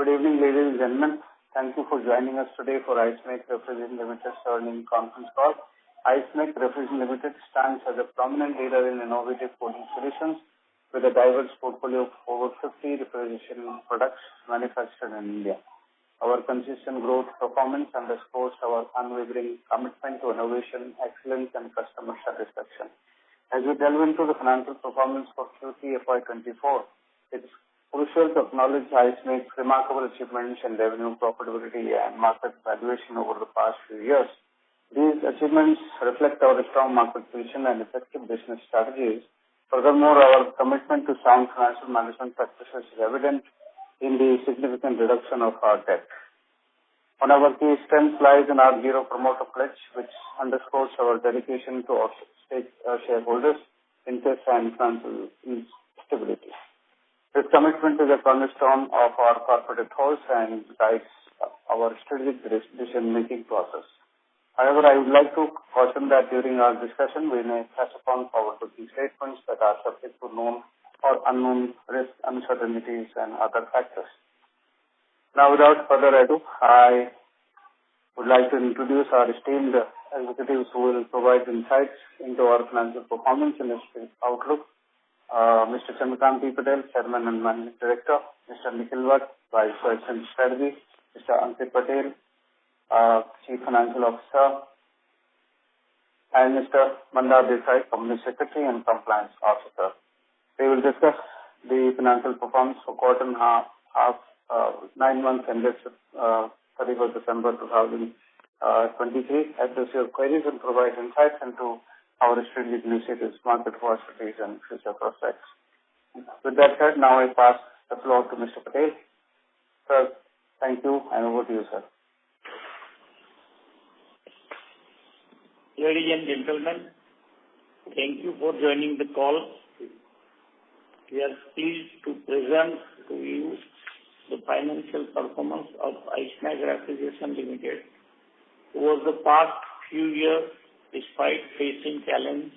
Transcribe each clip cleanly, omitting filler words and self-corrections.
Good evening, ladies and gentlemen. Thank you for joining us today for IceMake Refrigerant Limited's earnings conference call. IceMake Refrigerant Limited stands as a prominent leader in innovative cooling solutions with a diverse portfolio of over 50 refrigeration products manufactured in India. Our consistent growth performance underscores our unwavering commitment to innovation, excellence, and customer satisfaction. As we delve into the financial performance for Q3 FY24, it's crucial to acknowledge IceMake's remarkable achievements in revenue, profitability, and market valuation over the past few years. These achievements reflect our strong market position and effective business strategies. Furthermore, our commitment to sound financial management practices is evident in the significant reduction of our debt. One of our key strengths lies in our zero promoter pledge, which underscores our dedication to our shareholders' interests and financial stability. This commitment is a cornerstone of our corporate ethos and guides our strategic decision-making process. However, I would like to caution that during our discussion, we may touch upon forward-looking statements that are subject to known or unknown risks, uncertainties, and other factors. Now, without further ado, I would like to introduce our esteemed executives who will provide insights into our financial performance and outlook. Mr. Chandrakant Patel, Chairman and Managing Director, Mr. Nikhil Bhatt, Vice President Strategy, Mr. Ankit Patel, Chief Financial Officer, and Mr. Mandar Desai, Company Secretary and Compliance Officer. They will discuss the financial performance for quarter and 9 months ended 31st December 2023, address your queries and provide insights into our strategic initiatives, market opportunities, and future prospects. With that said, now I pass the floor to Mr. Patel. Sir, thank you, and over to you, sir. Ladies and gentlemen, thank you for joining the call. We are pleased to present to you the financial performance of IceMake Refrigeration Limited. Over the past few years, despite facing challenges,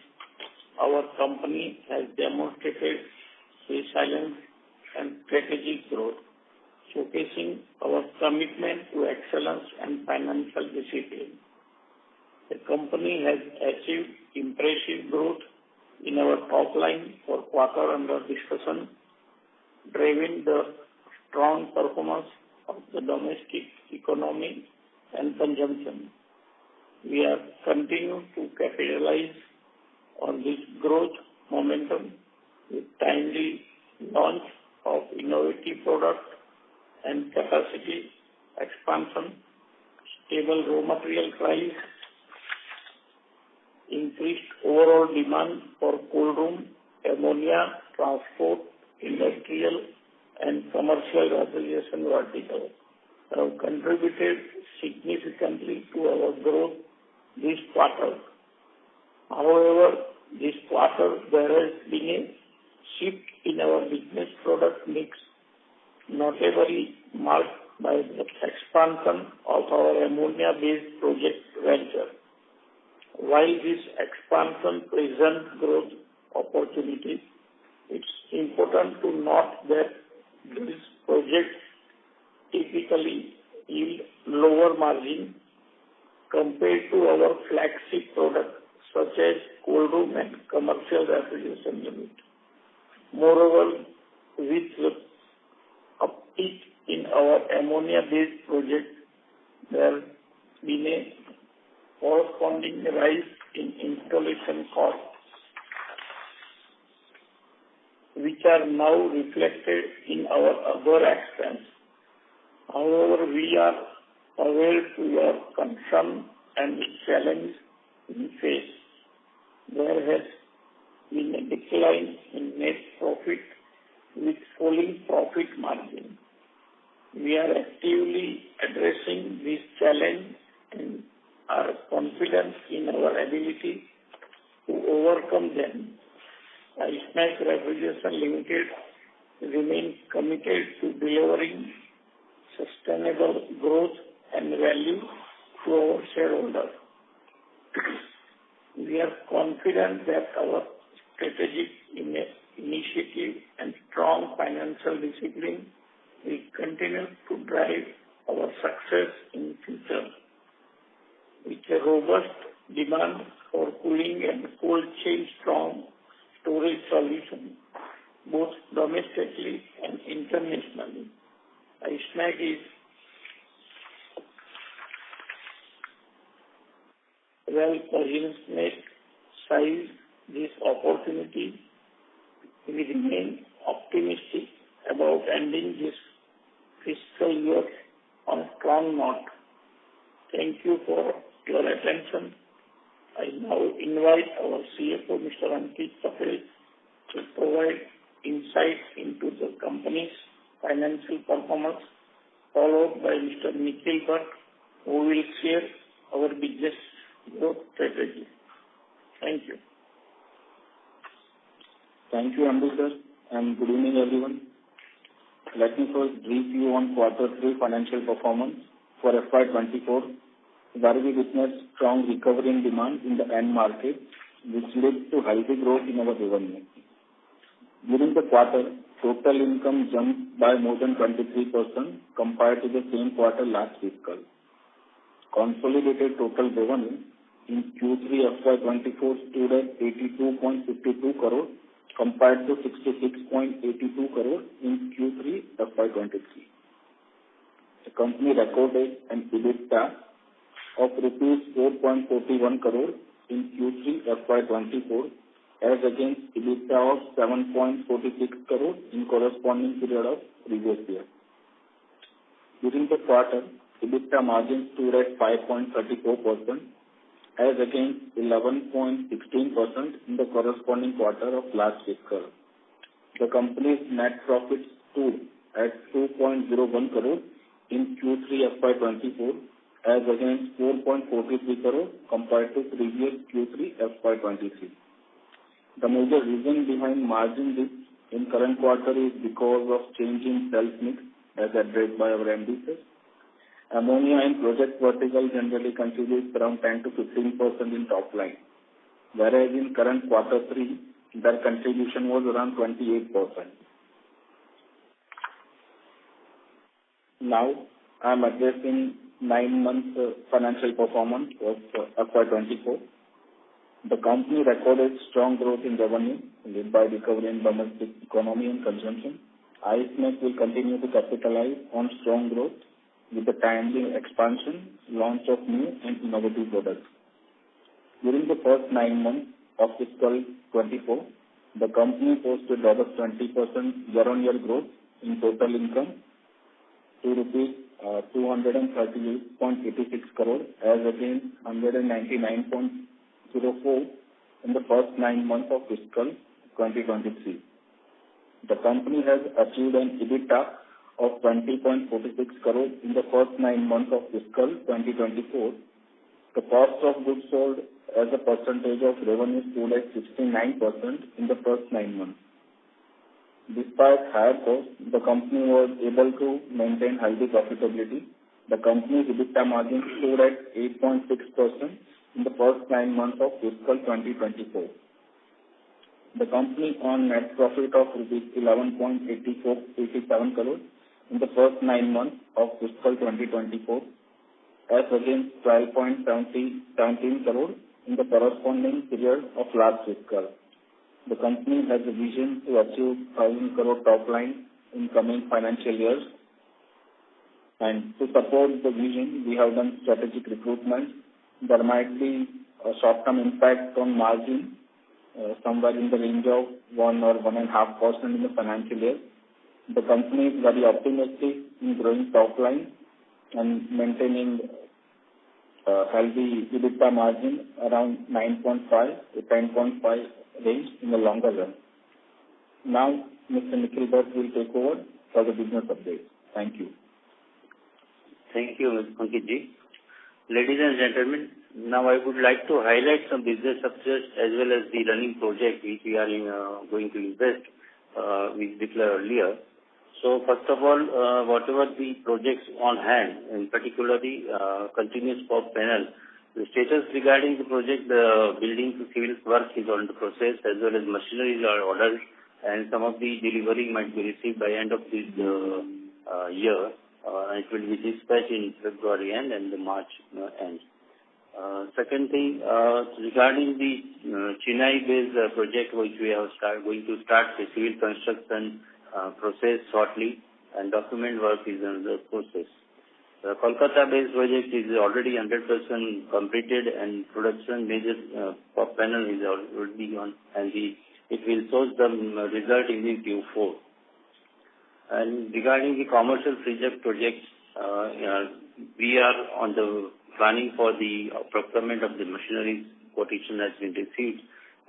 our company has demonstrated resilience and strategic growth, showcasing our commitment to excellence and financial discipline. The company has achieved impressive growth in our top line for quarter under discussion, driving the strong performance of the domestic economy and consumption. We are continuing to capitalize on this growth momentum with timely launch of innovative products and capacity expansion, stable raw material price, increased overall demand for cold room, ammonia, transport, industrial, and commercial refrigeration vertical have contributed significantly to our growth this quarter. However, this quarter there has been a shift in our business product mix, notably marked by the expansion of our ammonia-based project venture. While this expansion presents growth opportunities, it's important to note that these projects typically yield lower margin compared to our flagship products such as cold room and commercial refrigeration unit. Moreover, with the uptick in our ammonia-based project, there has been a corresponding rise in installation costs, which are now reflected in our other expense. However, we are aware to your concern and the challenge we face. There has been a decline in net profit with falling profit margin. We are actively addressing this challenge and are confident in our ability to overcome them. IceMake Refrigeration Limited remains committed to delivering sustainable growth and value to our shareholders. We are confident that our strategic initiative and strong financial discipline We continue to drive our success in future with a robust demand for cooling and cold chain strong storage solutions, both domestically and internationally. IceMAG is well positioned size this opportunity. We remain optimistic about ending this fiscal year on a strong note. Thank you for your attention. I now invite our CFO, Mr. Ankit Patel, to provide insight into the company's financial performance, followed by Mr. Nikhil Bhatt, who will share our business growth strategy. Thank you. Thank you, Ambu sir, and good evening, everyone. Let me first brief you on Q3 financial performance for FY24, where we witnessed strong recovery in demand in the end market, which led to healthy growth in our revenue. During the quarter, total income jumped by more than 23% compared to the same quarter last fiscal. Consolidated total revenue in Q3 FY24 stood at 82.52 crore compared to 66.82 crore in Q3 FY23. The company recorded an EBITDA of rupees 4.41 crore in Q3 FY24 as against EBITDA of 7.46 crore in corresponding period of previous year. During the quarter, EBITDA margin stood at 5.34% as against 11.16% in the corresponding quarter of last fiscal. The company's net profit stood at 2.01 crore in Q3 FY24 as against 4.43 crore compared to previous Q3 FY23. The major reason behind margin dip in current quarter is because of change in sales mix as addressed by our MD sir. Ammonia and project vertical generally contributes around 10 to 15% in top line, whereas in current Q3, their contribution was around 28%. Now, I am addressing 9 months financial performance of FY24. The company recorded strong growth in revenue led by recovery in domestic economy and consumption. IceMAG will continue to capitalize on strong growth with the timely expansion, launch of new and innovative products. During the first 9 months of fiscal 24, the company posted over 20% year-on-year growth in total income to rupees 238.86 crore as against 199.04 in the first 9 months of fiscal 2023. The company has achieved an EBITDA of 20.46 crore in the first 9 months of fiscal 2024. The cost of goods sold as a percentage of revenue stood at 69% in the first 9 months. Despite higher costs, the company was able to maintain healthy profitability. The company's EBITDA margin stood at 8.6% in the first 9 months of fiscal 2024. The company earned net profit of rupees 11.87 crore in the first 9 months of fiscal 2024 as against 12.17 crore in the corresponding period of last fiscal. The company has a vision to achieve 1,000 crore top line in coming financial years. And to support the vision, we have done strategic recruitment. There might be a short-term impact on margin, somewhere in the range of 1 or 1.5% in the financial year. The company is very optimistic in growing top line and maintaining healthy EBITDA margin around 9.5 to 10.5 range in the longer run. Now, Mr. Nikhil Bhatt will take over for the business update. Thank you. Thank you, Mr. Ankit ji. Ladies and gentlemen, now I would like to highlight some business success as well as the running project which we are going to invest, we declared earlier. So first of all, whatever the projects on hand, in particular the continuous pop panel, the status regarding the project, the building to civil work is on the process as well as machineries are ordered and some of the delivery might be received by end of this year. It will be dispatched in February end and the March end. Second thing, regarding the Chennai-based project, which we are going to start the civil construction process shortly, and document work is in the process. The Kolkata-based project is already 100% completed, and production major panel is already on, and it will source the result in the Q4. And regarding the commercial projects, we are on the planning for the procurement of the machinery. Quotation has been received,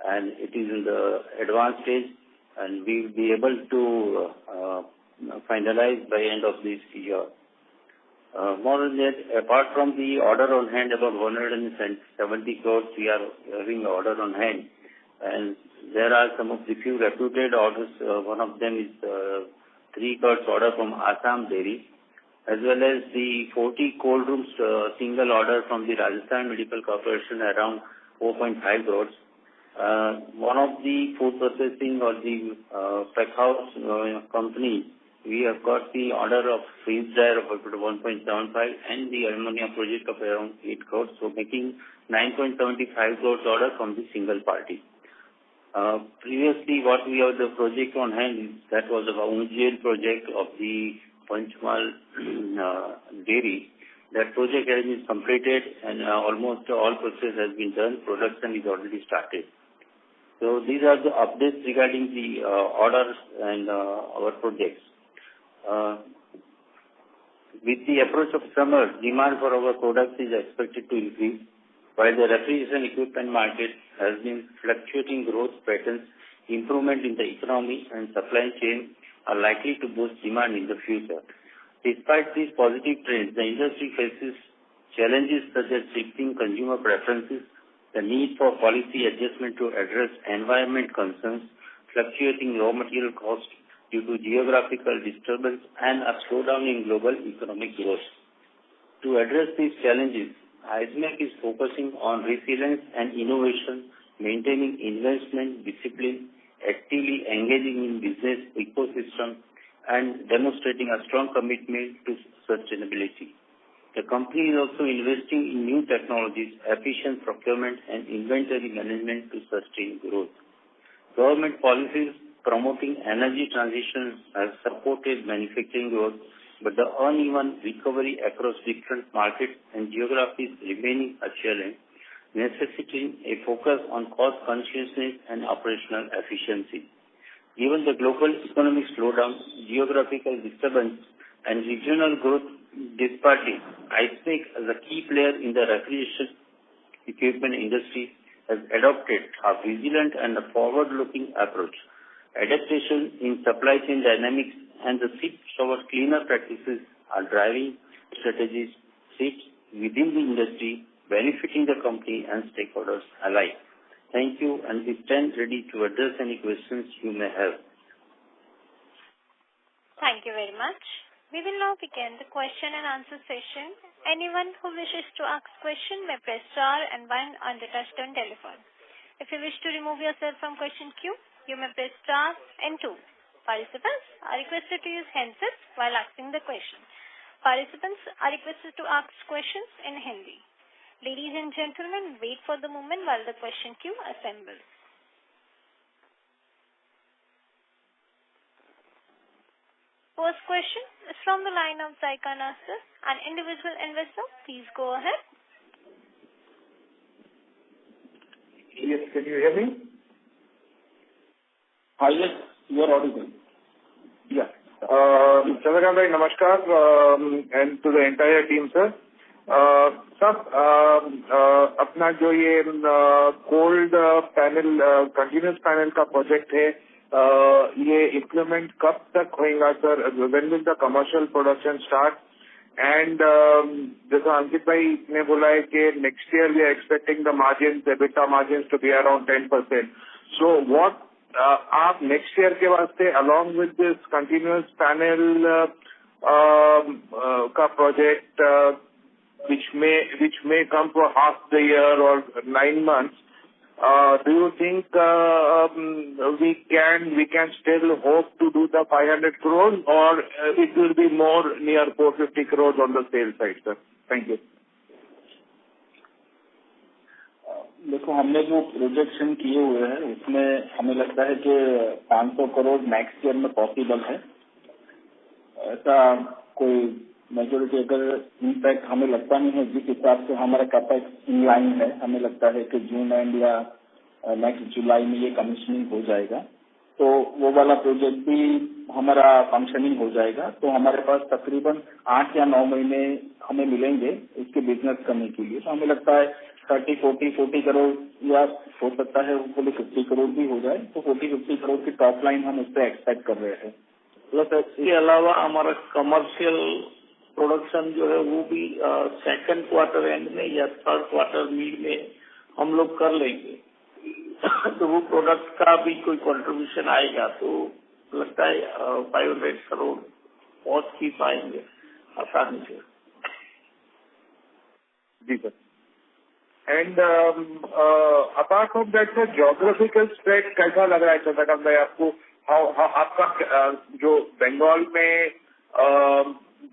and it is in the advanced stage, and we will be able to finalize by end of this year. More than that, apart from the order on hand about 170 crores, we are having order on hand, and there are some of the few reputed orders. One of them is 3 crores order from Assam Dairy, as well as the 40 cold rooms single order from the Rajasthan Medical Corporation around 4.5 crores. One of the food processing or the pack house company, we have got the order of freeze dryer of about 1.75 and the ammonia project of around 8 crores, so making 9.75 crores order from the single party. Previously, what we have the project on hand, that was the OGL project of the Panchmal dairy. That project has been completed and almost all process has been done. Production is already started. So these are the updates regarding the orders and our projects. With the approach of summer, demand for our products is expected to increase, while the refrigeration equipment market has been fluctuating growth patterns. Improvement in the economy and supply chain are likely to boost demand in the future. Despite these positive trends, the industry faces challenges such as shifting consumer preferences, the need for policy adjustment to address environment concerns, fluctuating raw material costs due to geographical disturbance, and a slowdown in global economic growth. To address these challenges, ISMEC is focusing on resilience and innovation, maintaining investment discipline, actively engaging in business ecosystem, and demonstrating a strong commitment to sustainability. The company is also investing in new technologies, efficient procurement, and inventory management to sustain growth. Government policies promoting energy transition have supported manufacturing growth, but the uneven recovery across different markets and geographies remaining a challenge, necessitating a focus on cost consciousness and operational efficiency. Given the global economic slowdown, geographical disturbance, and regional growth disparity, ISMEC as a key player in the refrigeration equipment industry has adopted a vigilant and a forward-looking approach. Adaptation in supply chain dynamics and the shift towards cleaner practices are driving strategies shifts within the industry, benefiting the company and stakeholders alike. Thank you, and we stand ready to address any questions you may have. Thank you very much. We will now begin the question and answer session. Anyone who wishes to ask question may press star and 1 on the touchtone telephone. If you wish to remove yourself from question queue, you may press star and 2. Participants are requested to use handsets while asking the question. Participants are requested to ask questions in Hindi. Ladies and gentlemen, wait for the moment while the question queue assembles. First question is from the line of Zaika Nasser, an individual investor. Please go ahead. Yes, can you hear me? Yes, you are audible. Yeah. Chandrakant bhai, namaskar, and to the entire team, sir. Sir, अपना जो ये cold panel, continuous panel का project है, ये implement कब तक होएगा, sir? When will the commercial production start? And जैसा अंकित भाई ने बोला है कि next year we are expecting the margins, EBITDA margins to be around 10%. So what आप next year के वास्ते along with this continuous panel का project which may come for half the year or 9 months, do you think we can still hope to do the 500 crores, or it will be more near 450 crores on the sales side, sir? Thank you. देखो, हमने जो projection किए हुए हैं उसमें हमें लगता है कि 500 करोड़ नेक्स्ट ईयर में पॉसिबल है। ऐसा कोई मेजोरिटी अगर इम्पैक्ट हमें लगता नहीं है। जिस हिसाब से हमारा कैपेक्स इन लाइन है, हमें लगता है कि जून एंड या नेक्स्ट जुलाई में ये कमीशनिंग हो जाएगा, तो वो वाला प्रोजेक्ट भी हमारा फंक्शनिंग हो जाएगा। तो हमारे पास तकरीबन 8 या 9 महीने हमें मिलेंगे इसके बिजनेस करने के लिए। तो हमें लगता है 40 करोड़ या हो सकता है वो 50 करोड़ भी हो जाए। तो 40-50 करोड़ की टॉप लाइन हम उससे एक्सपेक्ट कर रहे हैं। प्लस इसके अलावा हमारा कमर्शियल प्रोडक्शन जो है वो भी सेकंड क्वार्टर एंड में या थर्ड क्वार्टर मिड में हम लोग कर लेंगे। तो वो प्रोडक्ट का भी कोई कंट्रीब्यूशन आएगा तो लगता है 500 करोड़ पहुंच ही पाएंगे आसानी से। जी sir. And apart from that sir, geographical spread कैसा लग रहा है चंद्रकांत भाई आपको? आपका जो बंगाल में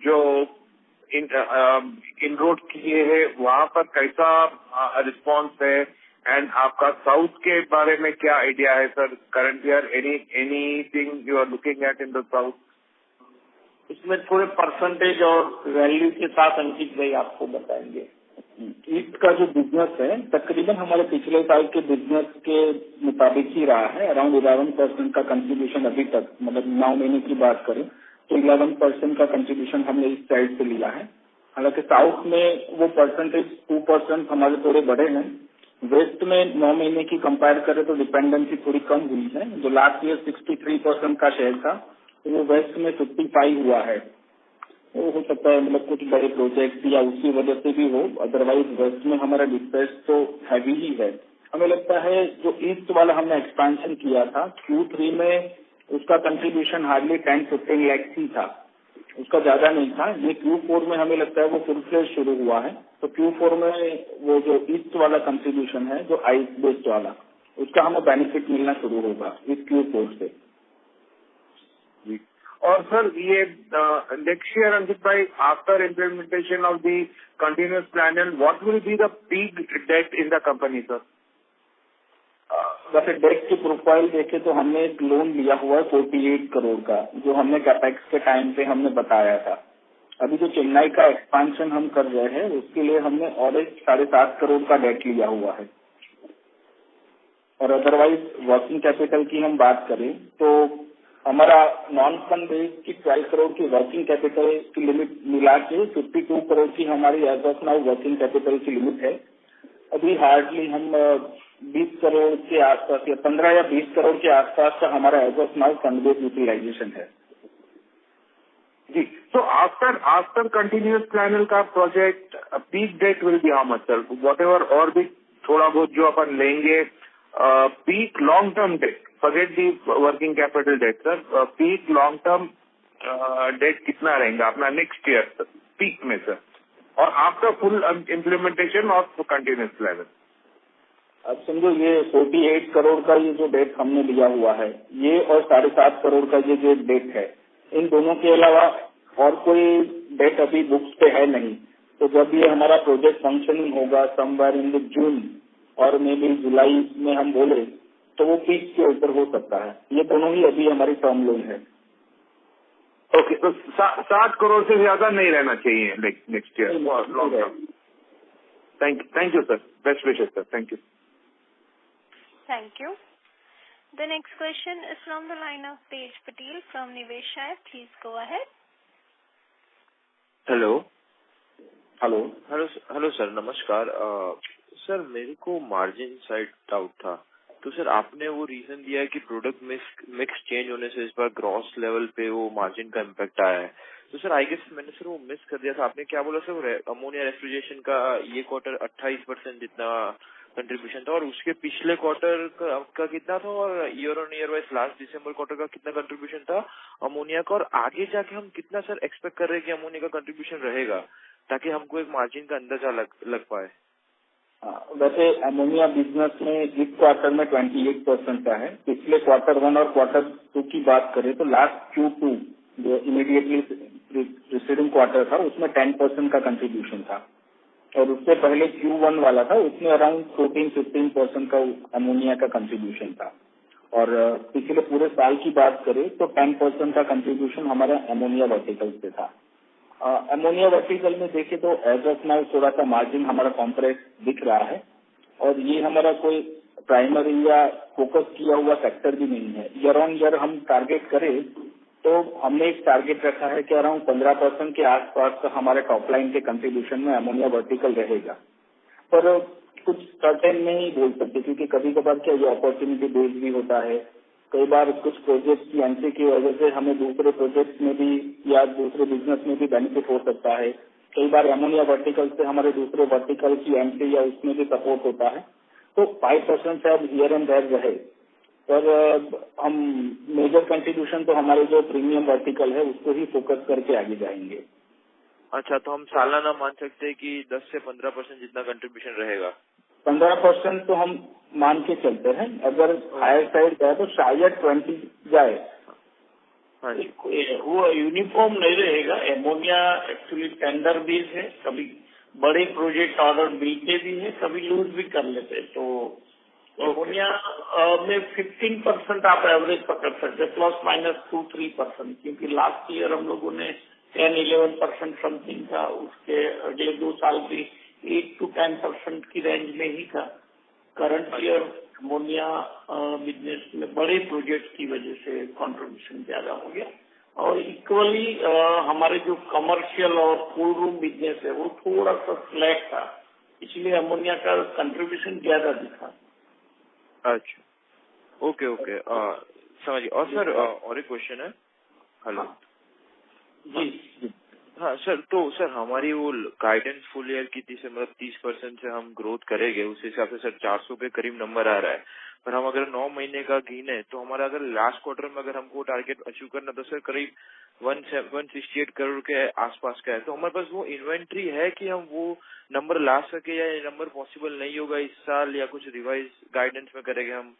जो इनरोड किए हैं वहाँ पर कैसा रिस्पांस है, एंड आपका साउथ के बारे में क्या आइडिया है sir current year? Anything you are looking at in the south? इसमें थोड़े परसेंटेज और वैल्यू के साथ अंकित भाई आपको बताएंगे। ईस्ट का जो बिजनेस है तकरीबन हमारे पिछले साल के बिजनेस के मुताबिक ही रहा है। अराउंड 11% का कंट्रीब्यूशन अभी तक, मतलब 9 महीने की बात करें तो 11% का कंट्रीब्यूशन हमने इस साइड से लिया है। हालांकि साउथ में वो परसेंटेज 2% हमारे थोड़े बड़े हैं। वेस्ट में 9 महीने की कंपेयर करें तो डिपेंडेंसी थोड़ी कम हुई है। जो लास्ट ईयर 63% का शेयर था तो वो वेस्ट में 55 हुआ है। वो हो सकता है मतलब कुछ बड़े प्रोजेक्ट या उसी वजह से भी हो, अदरवाइज वेस्ट में हमारा डिस्पैच तो हैवी ही है। हमें लगता है जो ईस्ट वाला हमने एक्सपेंशन किया था Q3 में उसका कंट्रीब्यूशन हार्डली 10-15 लाख ही था, उसका ज्यादा नहीं था। ये Q4 में हमें लगता है वो फुल फ्लेज शुरू हुआ है। तो Q4 में वो जो ईस्ट वाला कंट्रीब्यूशन है जो आइस बेस्ड वाला, उसका हमें बेनिफिट मिलना शुरू होगा इस Q4 से। और सर ये नेक्स्ट ईयर अंकित भाई, after implementation of the continuous plan, what will be the peak debt in the company sir? वैसे डेट की प्रोफाइल देखे तो हमने एक लोन लिया हुआ है 48 करोड़ का, जो हमने कैपेक्स के टाइम पे हमने बताया था। अभी जो चेन्नई का एक्सपांशन हम कर रहे हैं उसके लिए हमने और 7.5 करोड़ का डेट लिया हुआ है। और अदरवाइज वर्किंग कैपिटल की हम बात करें तो हमारा नॉन फंड बेस की 12 करोड़ की वर्किंग कैपिटल की लिमिट मिला के 52 करोड़ की हमारी as of now working capital की लिमिट है। अभी हार्डली हम 20 करोड़ के आसपास या 15 या 20 करोड़ के आसपास का हमारा as of now fund base utilization है। जी, तो आफ्टर कंटिन्यूअस प्लानल का project peak debt will be how much sir? Whatever और भी थोड़ा बहुत जो अपन लेंगे, peak long term debt, forget the working capital debt sir, peak long term debt कितना रहेगा अपना नेक्स्ट ईयर पीक में सर, और after full implementation of continuous panel? अब समझो ये 48 करोड़ का ये जो डेट हमने लिया हुआ है ये और 7.5 करोड़ का ये जो डेट है, इन दोनों के अलावा और कोई डेट अभी बुक्स पे है नहीं। तो जब ये हमारा प्रोजेक्ट फंक्शनिंग होगा समवेयर इन द जून और मे बी जुलाई में हम बोले तो वो पीक के ऊपर हो सकता है। ये दोनों ही अभी हमारी टर्म लोन है। ओके, तो 60 करोड़ से ज्यादा नहीं रहना चाहिए next year long term. Thank you sir, best wishes sir, thank you. Thank you. The next question is from the line of Tej Patel from Niveshaay. Please go ahead. Hello hello sir, नमस्कार। Sir मेरे को margin side doubt था, तो sir आपने वो reason दिया है कि प्रोडक्ट मिक्स चेंज होने से इस बार ग्रॉस लेवल पे वो मार्जिन का इम्पैक्ट आया है। तो सर आई गेस मैंने सर वो मिस कर दिया था। आपने क्या बोला सर, अमोनिया रेफ्रिजरेशन का ये क्वार्टर 28% जितना कंट्रीब्यूशन था और उसके पिछले क्वार्टर का कितना था, और year on year wise last December quarter का कितना कंट्रीब्यूशन था अमोनिया का, और आगे जाके हम कितना सर एक्सपेक्ट कर रहे हैं कि अमोनिया का कंट्रीब्यूशन रहेगा, ताकि हमको एक मार्जिन का अंदाजा लग पाए? वैसे अमोनिया बिजनेस में इस क्वार्टर में 28% का है। पिछले क्वार्टर 1 और क्वार्टर 2 की बात करें तो लास्ट Q2 जो इमीडिएटली प्रीसीडिंग क्वार्टर था उसमें 10% का कंट्रीब्यूशन था और उससे पहले Q1 वाला था उसमें अराउंड 14-15% का अमोनिया का कंट्रीब्यूशन था। और पिछले पूरे साल की बात करें तो 10% का कंट्रीब्यूशन हमारा अमोनिया वर्टिकल से था। अमोनिया वर्टिकल में देखें तो एज ऑफ नाउ थोड़ा सा मार्जिन हमारा कॉम्प्रेस दिख रहा है और ये हमारा कोई प्राइमरी या फोकस किया हुआ सेक्टर भी नहीं है। ईयर ऑन ईयर हम टारगेट करें तो हमने एक टारगेट रखा है कि अराउंड 15% के आसपास का हमारे टॉप लाइन के कंट्रीब्यूशन में अमोनिया वर्टिकल रहेगा, पर कुछ सर्टेन नहीं बोल सकते क्योंकि कभी कभार क्या ये अपॉर्चुनिटी बेस्ड भी होता है। कई बार कुछ प्रोजेक्ट की एंट्री की वजह से हमें दूसरे प्रोजेक्ट में भी या दूसरे बिजनेस में भी बेनिफिट हो सकता है। कई बार अमोनिया वर्टिकल से हमारे दूसरे वर्टिकल की एंट्री या उसमें भी सपोर्ट होता है। तो 5% शायद हियर एंड देयर रहे, पर हम मेजर कंट्रीब्यूशन तो हमारे जो प्रीमियम वर्टिकल है उसको ही फोकस करके आगे जाएंगे। अच्छा, तो हम सालाना मान सकते हैं कि 10 से 15% जितना कंट्रीब्यूशन रहेगा। 15% तो हम मान के चलते हैं, अगर हायर साइड जाए तो शायद 20 जाए। हाँ जी, वो यूनिफॉर्म नहीं रहेगा। एमोनिया एक्चुअली टेंडर बेस है, कभी बड़े प्रोजेक्ट ऑर्डर मिलते भी है, कभी लूज भी कर लेते हैं। तो एमोनिया में 15% आप एवरेज पकड़ सकते हैं, प्लस माइनस 2-3%, क्योंकि लास्ट ईयर हम लोगों ने 10-11% समथिंग था, उसके अगले 2 साल भी 8-10% की रेंज में ही था। करंट ईयर अमोनिया बिजनेस में बड़े प्रोजेक्ट की वजह से कंट्रीब्यूशन ज्यादा हो गया और इक्वली हमारे जो कमर्शियल और कोल्ड रूम बिजनेस है वो थोड़ा सा फ्लैट था, इसलिए अमोनिया का कंट्रीब्यूशन ज्यादा दिखा। अच्छा, ओके, समझिए। और सर और एक क्वेश्चन है। हेलो जी हाँ सर, तो सर हमारी वो गाइडेंस फुल ईयर की थी सर, मतलब 30% से हम ग्रोथ करेंगे, उस हिसाब से सर 400 के करीब नंबर आ रहा है। पर हम अगर 9 महीने का गिने तो हमारा अगर लास्ट क्वार्टर में अगर हमको टारगेट अचीव करना तो सर करीब 168 करोड़ के आसपास का है। तो हमारे पास वो इन्वेंट्री है कि हम वो नंबर ला सके या ये नंबर पॉसिबल नहीं होगा इस साल, या कुछ रिवाइज गाइडेंस में करेंगे हम?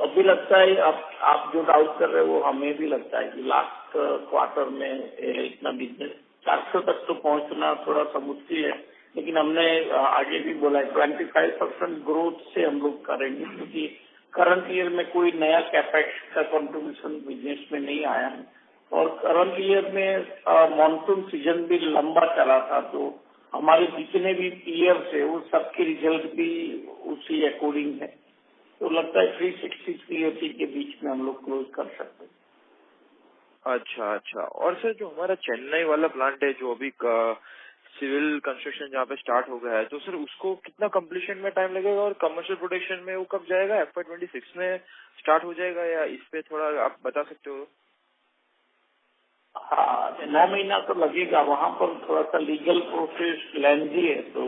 अभी लगता है आप जो डाउट कर रहे हो वो हमें भी लगता है कि लास्ट क्वार्टर में इतना बिजनेस 400 तक तो पहुंचना थोड़ा सा मुश्किल है, लेकिन हमने आगे भी बोला है 25% ग्रोथ से हम लोग करेंगे, क्योंकि करंट ईयर में कोई नया कैपेक्स का कंट्रीब्यूशन बिजनेस में नहीं आया है और करंट ईयर में मानसून सीजन भी लंबा चला था, तो हमारे जितने भी ईयर है वो सबके रिजल्ट भी उसी अकॉर्डिंग है। तो लगता है 360-380 के बीच में हम लोग क्लोज कर सकते हैं। अच्छा, और सर जो हमारा चेन्नई वाला प्लांट है जो अभी सिविल कंस्ट्रक्शन जहाँ पे स्टार्ट हो गया है, तो सर उसको कितना कंप्लीशन में टाइम लगेगा और कमर्शियल प्रोडक्शन में वो कब जाएगा? FY26 में स्टार्ट हो जाएगा या इस पे थोड़ा आप बता सकते हो? हाँ, 9 महीना तो लगेगा, वहाँ पर थोड़ा सा लीगल प्रोसेस लेंथी है, तो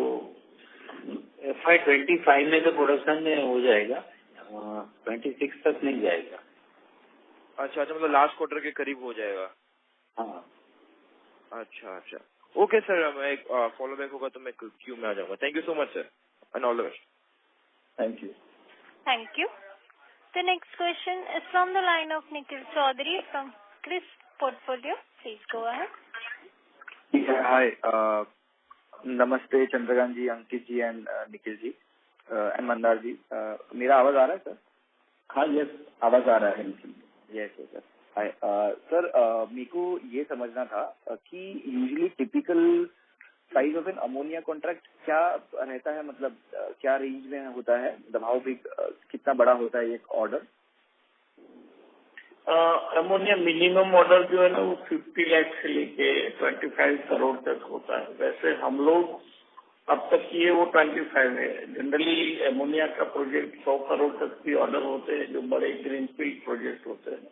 FY25 में तो प्रोडक्शन में हो जाएगा, 26 तक नहीं जाएगा। अच्छा, मतलब लास्ट क्वार्टर के करीब हो जाएगा। हाँ, अच्छा, ओके सर, मैं एक फॉलो बैक होगा तो मैं क्यू में आ जाऊंगा। Thank you so much sir and all the best. Thank you. The next question is from the line of Nikhil Chaudhary from Chris Portfolio. Please go ahead. Hi, नमस्ते Chandrakant ji, Ankit ji and Nikhil ji and Mandar ji. मेरा आवाज आ रहा है sir? हाँ, yes, आवाज आ रहा है Nikhil. Yes sir. Hi sir, मेरे को ये समझना था कि usually typical size of an ammonia contract क्या रहता है, मतलब क्या रेंज में होता है, मतलब हाउ बिग, कितना बड़ा होता है एक ऑर्डर? अमोनिया मिनिमम ऑर्डर जो है ना वो 50 लाख से लेके 25 करोड़ तक होता है। वैसे हम लोग अब तक किए वो 25 है। जनरली अमोनिया का प्रोजेक्ट 100 करोड़ तक भी ऑर्डर होते हैं, जो बड़े ग्रीनफील्ड प्रोजेक्ट होते हैं,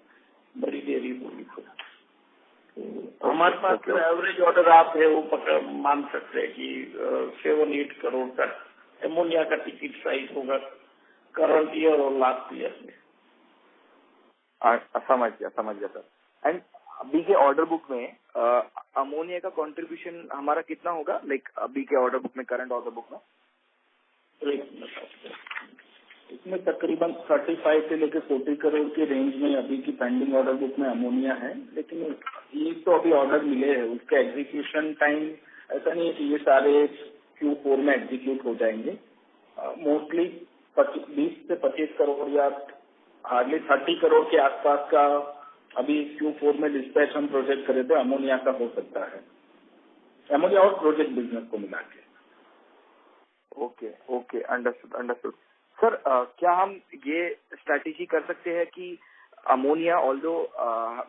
बड़ी देरी बोली तो हमारे पास जो एवरेज ऑर्डर आप है वो पकड़ मान सकते हैं कि 7-8 करोड़ तक अमोनिया का टिकट साइज होगा करंट ईयर और लास्ट ईयर में। समझ गया सर। एंड अभी के ऑर्डर बुक में अमोनिया का कंट्रीब्यूशन हमारा कितना होगा, लाइक अभी के ऑर्डर बुक में, करंट ऑर्डर बुक में? इसमें तकरीबन 35 से लेकर 40 करोड़ के रेंज में अभी की पेंडिंग ऑर्डर बुक में अमोनिया है, लेकिन ये तो अभी ऑर्डर मिले हैं, उसका एग्जीक्यूशन टाइम ऐसा नहीं है कि ये सारे Q4 में एग्जीक्यूट हो जाएंगे। मोस्टली 20 से 25 करोड़ या हार्डली 30 करोड़ के आसपास का अभी Q4 में डिस्पैच हम प्रोजेक्ट करे तो अमोनिया का हो सकता है, अमोनिया और प्रोजेक्ट बिजनेस को मिला के। Okay, understood. सर, क्या हम ये स्ट्रैटेजी कर सकते हैं कि अमोनिया, ऑल्दो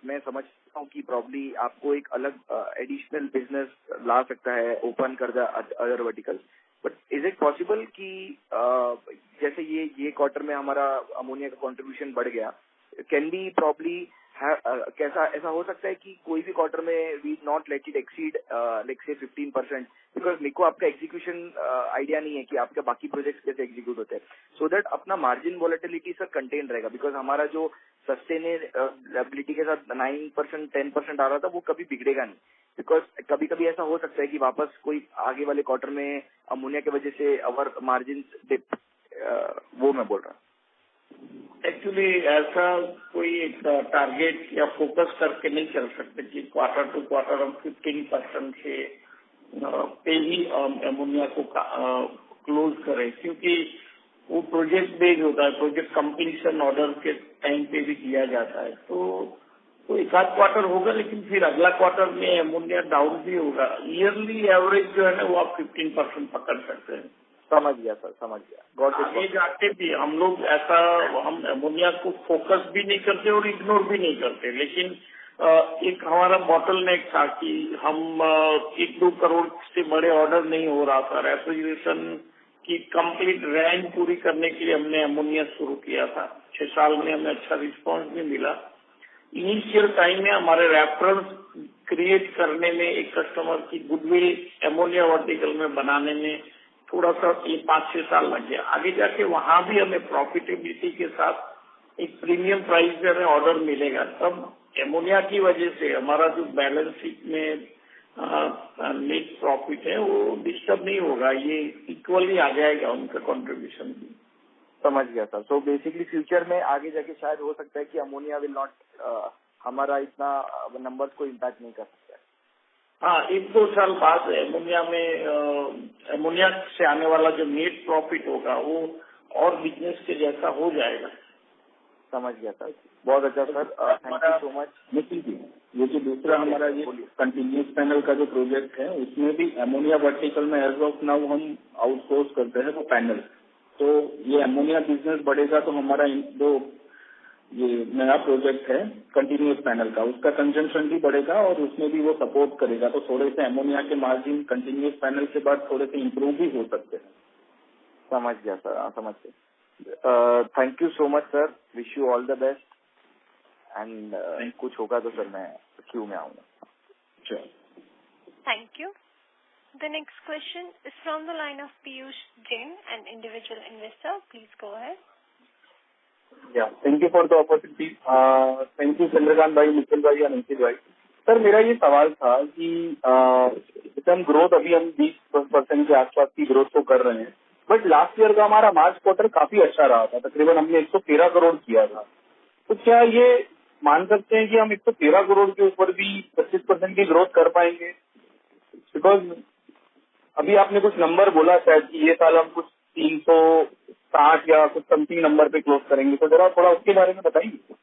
मैं समझता हूँ कि प्रॉब्ली आपको एक अलग एडिशनल बिजनेस ला सकता है, ओपन कर the other vertical, but is it possible कि जैसे ये क्वार्टर में हमारा अमोनिया का कंट्रीब्यूशन बढ़ गया, कैन बी प्रॉब्ली कैसा ऐसा हो सकता है कि कोई भी क्वार्टर में we not let it exceed like say 15%, because मेरे को आपका एग्जीक्यूशन आइडिया नहीं है कि आपके बाकी प्रोजेक्ट्स कैसे एग्जीक्यूट होते हैं, सो दैट अपना मार्जिन वॉलेटिलिटी सर कंटेन रहेगा, बिकॉज हमारा जो सस्टेनेबिलिटी के साथ 9% 10% आ रहा था वो कभी बिगड़ेगा नहीं, बिकॉज कभी कभी ऐसा हो सकता है कि वापस कोई आगे वाले क्वार्टर में अमोनिया की वजह से अवर मार्जिन डिप, वो मैं बोल रहा हूँ। एक्चुअली ऐसा कोई एक टारगेट या फोकस करके नहीं चल सकते कि क्वार्टर टू क्वार्टर हम 15% से पे ही अमोनिया को क्लोज करें, क्योंकि वो प्रोजेक्ट बेस्ड होता है, प्रोजेक्ट कंप्लीशन ऑर्डर के टाइम पे भी दिया जाता है, तो एक आध क्वार्टर होगा, लेकिन फिर अगला क्वार्टर में अमोनिया डाउन भी होगा। ईयरली एवरेज जो है ना वो आप 15% पकड़ सकते हैं। समझ गया सर, समझ गया। आगे जाके भी हम लोग ऐसा, हम अमोनिया को फोकस भी नहीं करते और इग्नोर भी नहीं करते, लेकिन एक हमारा बॉटलनेक था कि हम 1-2 करोड़ से बड़े ऑर्डर नहीं हो रहा था, रेफ्रिजरेशन की कंप्लीट रेंज पूरी करने के लिए हमने अमोनिया शुरू किया था। 6 साल में हमें अच्छा रिस्पांस भी मिला। इनिशियल टाइम में हमारे रेफरेंस क्रिएट करने में, एक कस्टमर की गुडविल अमोनिया वर्टिकल में बनाने में थोड़ा सा ये 5-6 साल लग गया। आगे जाके वहां भी हमें प्रॉफिटेबिलिटी के साथ एक प्रीमियम प्राइस पे हमें ऑर्डर मिलेगा, तब अमोनिया की वजह से हमारा जो बैलेंस शीट में नेट प्रॉफिट है वो डिस्टर्ब नहीं होगा, ये इक्वली आ जाएगा उनका कंट्रीब्यूशन भी। समझ गया सर। सो बेसिकली फ्यूचर में आगे जाके शायद हो सकता है कि अमोनिया विल नॉट हमारा इतना नंबर्स को इम्पैक्ट नहीं कर सकता है। हाँ, 1-2 साल बाद अमोनिया में अमोनिया से आने वाला जो नेट प्रॉफिट होगा वो और बिजनेस के जैसा हो जाएगा। समझ गया सर, बहुत अच्छा sir, thank you so much. Nikhil ji, ये जो दूसरा हमारा ये कंटिन्यूस पैनल का जो प्रोजेक्ट है उसमें भी अमोनिया वर्टिकल में एज ऑफ नाउ हम आउटसोर्स करते हैं वो पैनल, तो ये अमोनिया बिजनेस बढ़ेगा तो हमारा जो ये नया प्रोजेक्ट है कंटिन्यूस पैनल का, उसका कंजम्पशन भी बढ़ेगा और उसमें भी वो सपोर्ट करेगा, तो थोड़े से अमोनिया के मार्जिन कंटिन्यूस पैनल के बाद थोड़े से इम्प्रूव भी हो सकते हैं। समझ गया सर, हाँ समझ गया। Thank you so much sir, wish you all the best and कुछ होगा तो सर मैं क्यू में आऊंगा। Thank you. The next question is from the line of Piyush Jain, an individual investor. Please go ahead. Yeah, thank you for the opportunity. Thank you Chandrakant भाई, निखिल भाई और अंकित भाई। सर मेरा ये सवाल था कि हम ग्रोथ अभी हम 20% के आसपास की ग्रोथ तो कर रहे हैं, बट लास्ट ईयर का हमारा मार्च क्वार्टर काफी अच्छा रहा था, तकरीबन हमने 113 करोड़ किया था, तो क्या ये मान सकते हैं कि हम 113 करोड़ के ऊपर भी 25% की ग्रोथ कर पाएंगे? बिकॉज अभी आपने कुछ नंबर बोला शायद कि ये साल हम कुछ 360 या कुछ समथिंग नंबर पे क्लोज करेंगे, तो जरा थोड़ा उसके बारे में बताइए।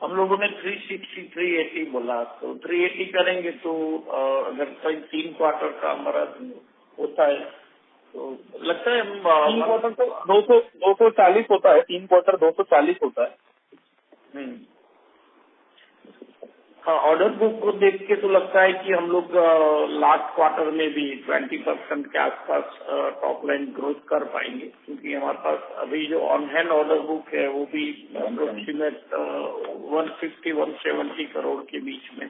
हम लोगों ने 360 380 बोला, तो 380 करेंगे तो अगर कोई 3 क्वार्टर का हमारा होता है तो लगता है हम 3 क्वार्टर तो 240 होता है, 3 क्वार्टर 240 होता है। हाँ, ऑर्डर बुक को देख के तो लगता है कि हम लोग लास्ट क्वार्टर में भी 20% के आसपास टॉप लाइन ग्रोथ कर पाएंगे, क्योंकि हमारे पास अभी जो ऑन हैंड ऑर्डर बुक है वो भी अप्रोक्सीमेट 150-170 करोड़ के बीच में।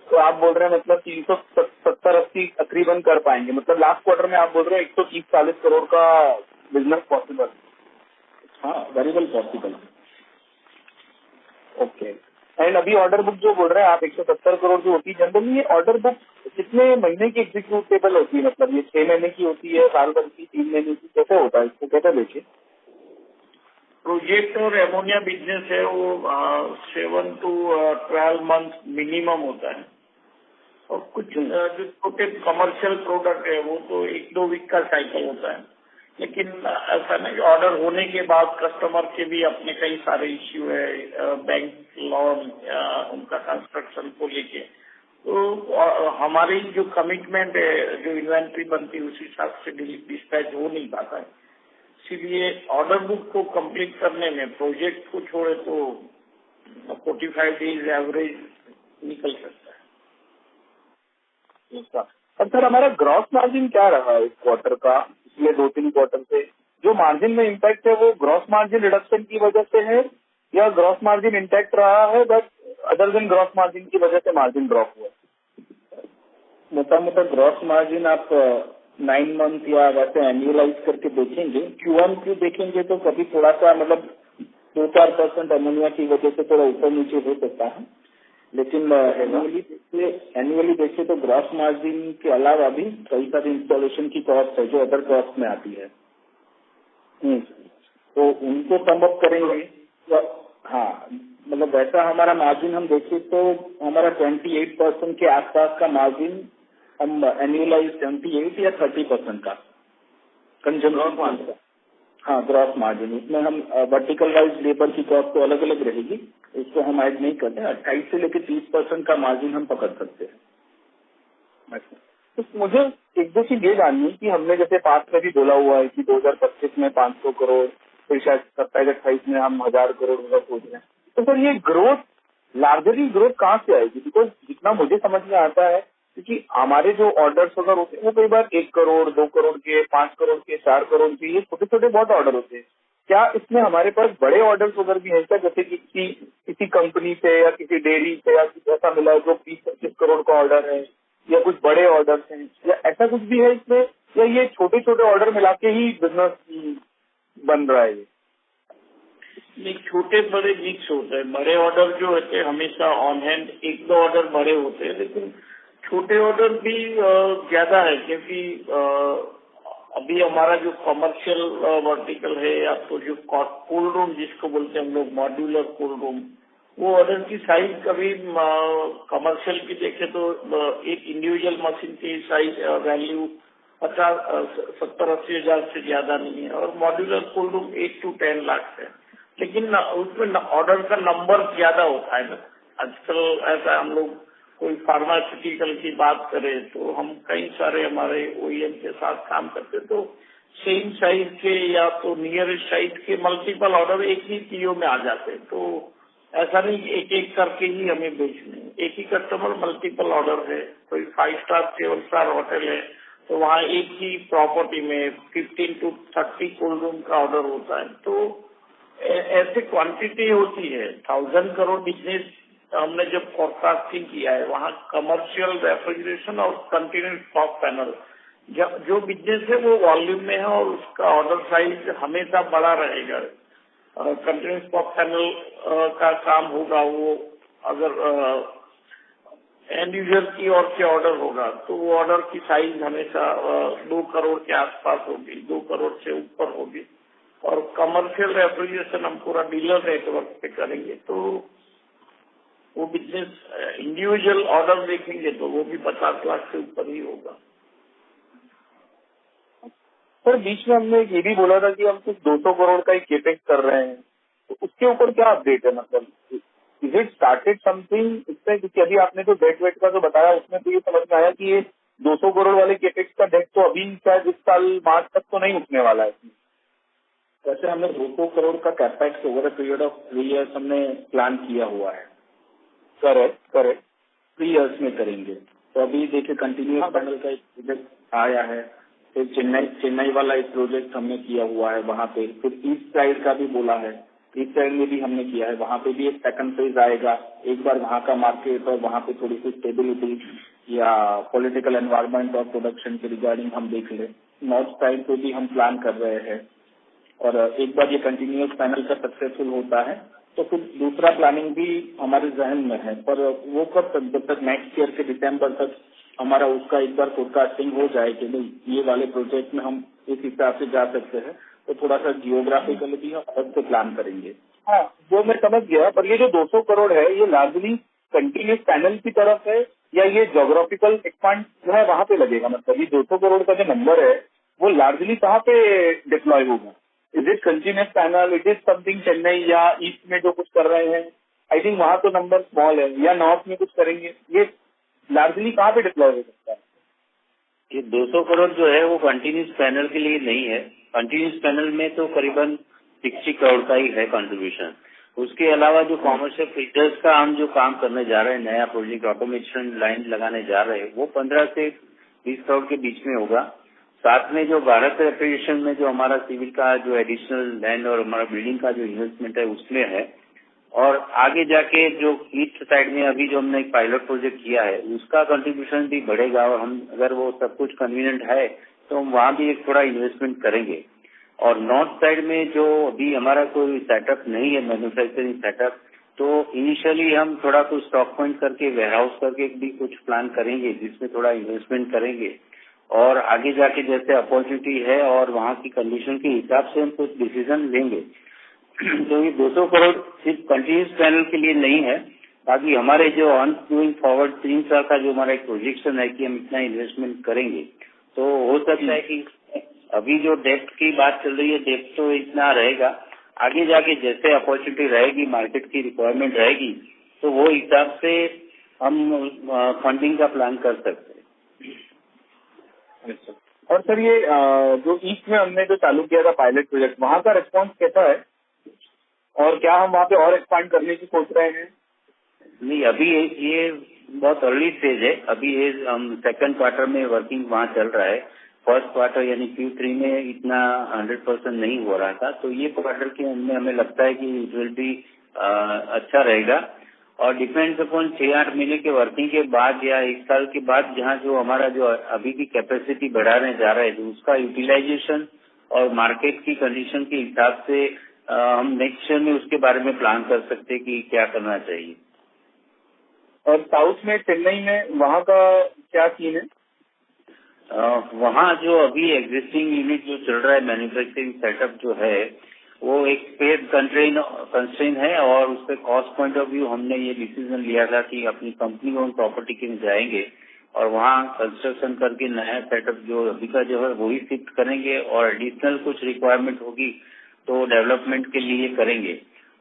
तो आप बोल रहे हैं मतलब 370-80 तकरीबन कर पाएंगे, मतलब लास्ट क्वार्टर में आप बोल रहे हैं 130-40 करोड़ का बिजनेस पॉसिबल? हाँ, very well possible. Okay, and अभी ऑर्डर बुक जो बोल रहे हैं आप 170 करोड़ जो होती है, जनरली ये ऑर्डर बुक कितने महीने की एग्जीक्यूटेबल होती है? मतलब ये 6 महीने की होती है, साल भर की, 3 महीने की, कैसे होता है? इसको कैसे देखिए? प्रोजेक्ट और एमोनिया बिजनेस है वो 7 to 12 मंथ मिनिमम होता है, और कुछ जो छोटे कमर्शियल प्रोडक्ट है वो तो 1-2 वीक का साइकिल होता है। लेकिन ऐसा नहीं, ऑर्डर होने के बाद कस्टमर के भी अपने कई सारे इश्यू है, बैंक लोन, उनका कंस्ट्रक्शन को लेके, तो हमारी जो कमिटमेंट है, जो इन्वेंट्री बनती है उस हिसाब से डिस्पैच हो नहीं पाता है। इसीलिए ऑर्डर बुक को कंप्लीट करने में प्रोजेक्ट को छोड़े तो 45 डेज एवरेज निकल सकता है। अब सर हमारा ग्रॉस मार्जिन क्या रहा इस क्वार्टर का? पिछले 2-3 क्वार्टर से जो मार्जिन में इम्पैक्ट है वो ग्रॉस मार्जिन रिडक्शन की वजह से है या ग्रॉस मार्जिन इंटैक्ट रहा है, but other than gross margin की वजह से मार्जिन ड्रॉप हुआ? मोटा ग्रॉस मार्जिन आप 9 मंथ या वैसे एनुअलाइज करके देखेंगे, Q1 देखेंगे तो कभी थोड़ा सा मतलब 2-4% अमोनिया की वजह से थोड़ा ऊपर नीचे हो सकता है, लेकिन एनुअली देखिए तो ग्रॉस मार्जिन के अलावा भी कई सारी इंस्टॉलेशन की कॉस्ट है जो अदर कॉस्ट में आती है, तो उनको सम अप करेंगे तो हाँ, मतलब वैसा हमारा मार्जिन हम देखें तो हमारा 28% के आसपास का मार्जिन हम एनुअलाइज 78 या 30% का कंजम्पशन मार्जिन, हाँ ग्रॉस मार्जिन। इसमें हम वर्टिकल वाइज लेबर की कॉस्ट तो अलग अलग रहेगी, इसको हम ऐड नहीं करते। 28 से लेकर 30% का मार्जिन हम पकड़ सकते हैं। तो मुझे एक दो चीज ये जाननी कि हमने जैसे पास में भी बोला हुआ है कि 2025 में 500 करोड़, फिर शायद 27-28 में हम 1000 करोड़ का सोच रहे हैं, तो सर ये ग्रोथ लार्जरी ग्रोथ कहाँ से आएगी? बिकॉज जितना मुझे समझ में आता है, क्योंकि हमारे जो ऑर्डर्स अगर होते हैं वो कई बार 1 करोड़ 2 करोड़ के, 5 करोड़ के, 4 करोड़ के, ये छोटे छोटे बहुत ऑर्डर होते हैं। क्या इसमें हमारे पास बड़े ऑर्डर्स वगैरह भी हैं क्या? जैसे कि किसी कंपनी से या किसी डेयरी से या कुछ ऐसा मिला है जो 20-25 करोड़ का ऑर्डर है, या कुछ बड़े ऑर्डर्स हैं, या ऐसा कुछ भी है इसमें, या ये छोटे छोटे ऑर्डर मिला के ही बिजनेस बन रहा है? ये छोटे बड़े मिक्स होते हैं। बड़े ऑर्डर जो होते हैं हमेशा ऑन हैंड 1-2 ऑर्डर बड़े होते हैं, लेकिन छोटे ऑर्डर भी ज्यादा है, क्योंकि अभी हमारा जो कमर्शियल वर्टिकल है, या तो जो कोल्ड रूम जिसको बोलते हैं हम लोग मॉड्यूलर कोल्ड रूम, वो ऑर्डर की साइज कभी कमर्शियल की देखे तो एक इंडिविजुअल मशीन की साइज वैल्यू 50-70-80 हजार से ज्यादा नहीं है, और modular cold room 8 to 10 lakh है, लेकिन उसमें ऑर्डर का नंबर ज्यादा होता है ना। आजकल ऐसा हम लोग कोई फार्मास्यूटिकल की बात करें तो हम कई सारे हमारे ओईएम के साथ काम करते, तो सेम साइज के या तो नियरेस्ट साइज के मल्टीपल ऑर्डर एक ही पीओ में आ जाते हैं। तो ऐसा नहीं एक एक करके ही हमें बेचने, एक ही कस्टमर मल्टीपल ऑर्डर है। कोई 5 स्टार 7 स्टार होटल है तो वहाँ एक ही प्रॉपर्टी में 15 to 30 कोल्ड रूम का ऑर्डर होता है, तो ऐसे क्वांटिटी होती है। 1000 करोड़ बिजनेस हमने जब फोरकास्टिंग किया है, वहाँ कमर्शियल रेफ्रिजरेशन और कंटिन्यूस फॉग पैनल जो बिजनेस है वो वॉल्यूम में है, और उसका ऑर्डर साइज हमेशा बड़ा रहेगा। कंटिन्यूस फॉग पैनल का काम होगा, वो अगर एंड यूजर की ओर से ऑर्डर होगा तो वो ऑर्डर की साइज हमेशा 2 करोड़ के आसपास होगी, 2 करोड़ से ऊपर होगी। और कमर्शियल रेफ्रिजरेशन हम पूरा डीलर नेटवर्क पे करेंगे, तो वो बिजनेस इंडिविजुअल ऑर्डर देखेंगे तो वो भी 50 लाख से ऊपर ही होगा। सर बीच में हमने ये भी बोला था कि हम कुछ 200 करोड़ का ही केपेक्स कर रहे हैं, तो उसके ऊपर क्या अपडेट है? मतलब इज इट स्टार्टेड समथिंग इसमें? क्योंकि अभी आपने जो डेट वेट का जो बताया उसमें तो ये समझ में आया कि ये 200 करोड़ वाले केपेक्स का डेट तो अभी शायद इस साल मार्च तक तो नहीं उठने वाला है। वैसे हमने 200 करोड़ का capex over a period of 3 years हमने प्लान किया हुआ है। करेक्ट 3 years में करेंगे। तो अभी देखिए कंटिन्यूस पैनल का एक प्रोजेक्ट आया है, फिर चेन्नई वाला एक प्रोजेक्ट हमने किया हुआ है वहाँ पे, फिर ईस्ट साइड का भी बोला है, ईस्ट साइड में भी हमने किया है, वहाँ पे भी एक सेकंड फेज आएगा। एक बार वहाँ का मार्केट और वहाँ पे थोड़ी सी स्टेबिलिटी या पॉलिटिकल एनवायरमेंट और प्रोडक्शन के रिगार्डिंग हम देख ले। नॉर्थ साइड पे भी हम प्लान कर रहे हैं, और एक बार ये कंटिन्यूस पैनल का सक्सेसफुल होता है तो फिर दूसरा प्लानिंग भी हमारे जहन में है, पर वो कब तक, जब तक नेक्स्ट ईयर के दिसंबर तक हमारा उसका एक बार फोरकास्टिंग हो जाए कि नहीं ये वाले प्रोजेक्ट में हम इस हिसाब से जा सकते हैं, तो थोड़ा सा जियोग्राफिकली भी हम अलग से प्लान करेंगे। हाँ, वो मैं समझ गया, पर ये जो 200 करोड़ है ये लार्जली कंटिन्यूस पैनल की तरफ है या ये ज्योग्राफिकल एक्सपांड जो है वहां पे लगेगा? मतलब ये 200 करोड़ का जो नंबर है वो लार्जली कहाँ पे डिप्लॉय होगा? Is it continuous panel, it is something Chennai या ईस्ट में जो कुछ कर रहे हैं? आई थिंक वहां तो नंबर स्मॉल है, या नॉर्थ में कुछ करेंगे? ये लार्जली कहाँ पे डिप्लॉय हो सकता है? ये 200 करोड़ जो है वो कंटिन्यूस पैनल के लिए नहीं है। कंटिन्यूस पैनल में तो करीबन 60 करोड़ का ही है कंट्रीब्यूशन। उसके अलावा जो कॉमर्शियल फीचर्स का हम जो काम करने जा रहे हैं, नया प्रोजेक्ट ऑटोमेशन लाइन लगाने जा रहे हैं, वो 15 से 20 करोड़ के बीच में होगा। साथ में जो भारत रेफ्रिजरेशन में जो हमारा सिविल का जो एडिशनल लैंड और हमारा बिल्डिंग का जो इन्वेस्टमेंट है उसमें है। और आगे जाके जो ईस्ट साइड में अभी जो हमने एक पायलट प्रोजेक्ट किया है उसका कंट्रीब्यूशन भी बढ़ेगा, और हम अगर वो सब कुछ कन्वीनियंट है तो हम वहाँ भी एक थोड़ा इन्वेस्टमेंट करेंगे। और नॉर्थ साइड में जो अभी हमारा कोई सेटअप नहीं है मैन्युफैक्चरिंग सेटअप, तो इनिशियली हम थोड़ा कुछ स्टॉक पॉइंट करके वेयरहाउस करके भी कुछ प्लान करेंगे जिसमें थोड़ा इन्वेस्टमेंट करेंगे, और आगे जाके जैसे अपॉर्चुनिटी है और वहाँ की कंडीशन के हिसाब से हम कुछ डिसीजन लेंगे। तो ये 200 करोड़ सिर्फ कंटिन्यूस पैनल के लिए नहीं है, बाकी हमारे जो ऑन गोइंग फॉरवर्ड 3 साल का जो हमारा एक प्रोजेक्शन है कि हम इतना इन्वेस्टमेंट करेंगे, तो हो सकता है कि अभी जो डेप्थ की बात चल रही है डेप्थ तो इतना रहेगा, आगे जाके जैसे अपॉर्चुनिटी रहेगी, मार्केट की रिक्वायरमेंट रहेगी, तो वो हिसाब से हम फंडिंग का प्लान कर सकते हैं। और सर ये जो ईस्ट में हमने जो चालू किया था पायलट प्रोजेक्ट, वहाँ का रिस्पॉन्स कैसा है और क्या हम वहाँ पे और एक्सपांड करने की सोच रहे हैं? नहीं, अभी ये बहुत अर्ली स्टेज है। अभी ये हम सेकंड क्वार्टर में वर्किंग वहाँ चल रहा है। फर्स्ट क्वार्टर यानी Q3 में इतना 100% नहीं हो रहा था, तो ये क्वार्टर के में हमें लगता है कि इट विल बी अच्छा रहेगा। और डिपेंड्स अपॉन 6-8 महीने के वर्किंग के बाद या 1 साल के बाद जहाँ जो हमारा जो अभी की कैपेसिटी बढ़ाने जा रहा है, तो उसका यूटिलाइजेशन और मार्केट की कंडीशन के हिसाब से हम नेक्स्ट ईयर में उसके बारे में प्लान कर सकते हैं कि क्या करना चाहिए। और साउथ में चेन्नई में वहाँ का क्या सीन है? वहाँ जो अभी एग्जिस्टिंग यूनिट जो चल रहा है, मैन्युफैक्चरिंग सेटअप जो है, वो एक स्पेस कंस्ट्रेन है, और उसके कॉस्ट पॉइंट ऑफ व्यू हमने ये डिसीजन लिया था कि अपनी कंपनी ओन प्रॉपर्टी के जाएंगे और वहाँ कंस्ट्रक्शन करके नया सेटअप जो अभी का जो है वही शिफ्ट करेंगे, और एडिशनल कुछ रिक्वायरमेंट होगी तो डेवलपमेंट के लिए करेंगे।